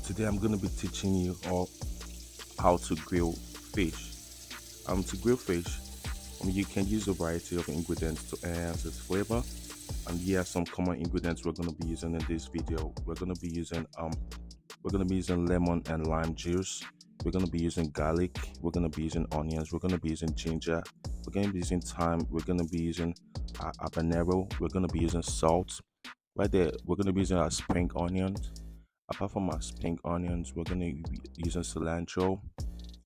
Today I'm going to be teaching you all how to grill fish. To grill fish, you can use a variety of ingredients to enhance its flavor. And here are some common ingredients we're going to be using in this video. We're going to be using lemon and lime juice. We're going to be using garlic. We're going to be using onions. We're going to be using ginger. We're going to be using thyme. We're going to be using habanero. We're going to be using salt. Right there, we're going to be using our spring onions. Apart from our spring onions, we're going to be using cilantro.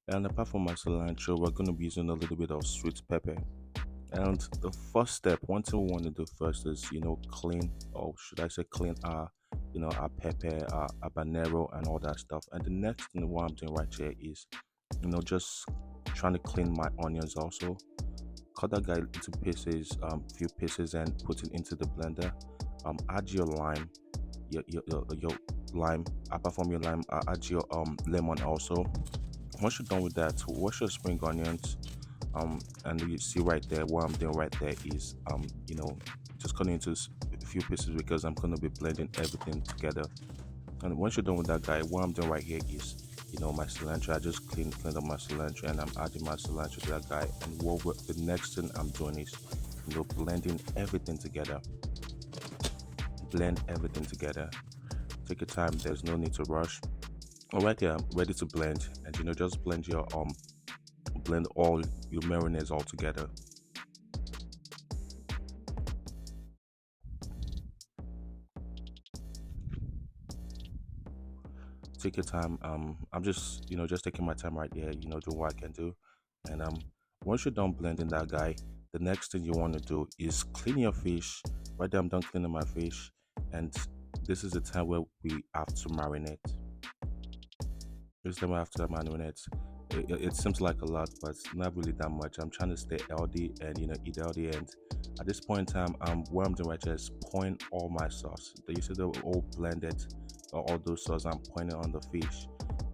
And apart from our cilantro, we're going to be using a little bit of sweet pepper. And the first step, one thing we want to do first is, clean, or should I say clean our pepper, our habanero and all that stuff. And the next thing what I'm doing right here is, just trying to clean my onions also. Cut that guy into pieces, few pieces, and put it into the blender. Add your lime, your lime. Apart from your lime, add your lemon also. Once you're done with that, wash your spring onions. And you see right there, what I'm doing right there is just cutting into a few pieces because I'm gonna be blending everything together. And once you're done with that guy, what I'm doing right here is my cilantro. I just cleaned up my cilantro and I'm adding my cilantro to that guy. And the next thing I'm doing is blending everything together. Blend everything together. Take your time, there's no need to rush. Alright, here I'm ready to blend, and just blend all your marinades all together. Take your time. I'm just taking my time right here, doing what I can do. And once you're done blending that guy, the next thing you want to do is clean your fish. Right there, I'm done cleaning my fish, and this is the time where we have to marinate. This time after marinate. It seems like a lot, but not really that much. I'm trying to stay healthy and eat healthy. And at this point in time, what I'm doing right here is pouring all my sauce. You see they're all blended, all those sauce. I'm pouring it on the fish.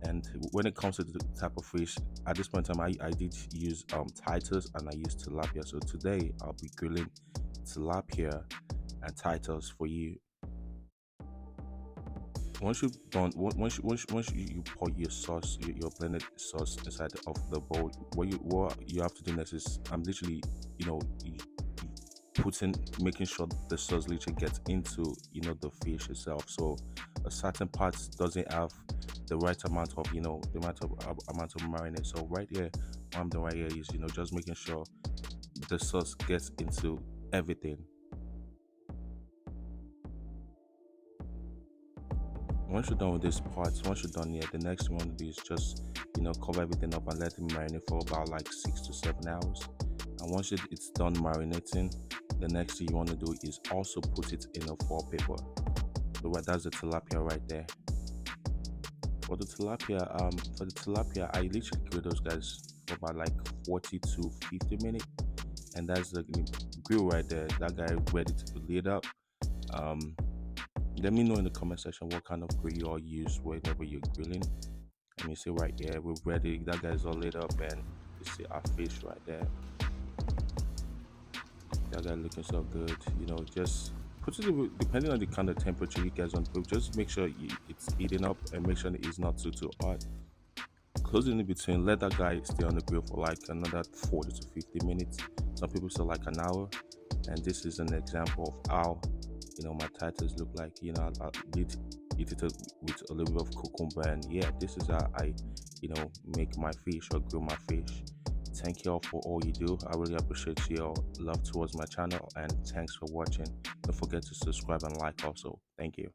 And when it comes to the type of fish, at this point in time, I did use Titus and I used tilapia. So today I'll be grilling tilapia and Titus for you. Once you pour your sauce, your blended sauce inside of the bowl, what you have to do next is I'm literally making sure the sauce literally gets into the fish itself. So a certain part doesn't have the right amount of amount of marinade. So right here, what I'm doing right here is just making sure the sauce gets into everything. Once you're done with this part, once you're done here, the next thing you want to do is just cover everything up and let it marinate for about like 6 to 7 hours. And once it's done marinating, the next thing you want to do is also put it in a foil paper. So that's the tilapia right there. For the tilapia, I literally grill those guys for about like 40 to 50 minutes, and that's the grill right there. That guy ready to be lit up. Let me know in the comment section what kind of grill you all use whenever you're grilling. And you see right here, we're ready. That guy's all lit up, and you see our fish right there. That guy looking so good. Just put it depending on the kind of temperature you guys want to put. Just make sure it's heating up and make sure it's not too hot. Close it in between. Let that guy stay on the grill for like another 40 to 50 minutes. Some people say like an hour. And this is an example of how my titles look like. I did eat it with a little bit of cucumber, and yeah, this is how I make my fish or grill my fish. Thank you all for all you do. I really appreciate your love towards my channel, and thanks for watching. Don't forget to subscribe and like also. Thank you.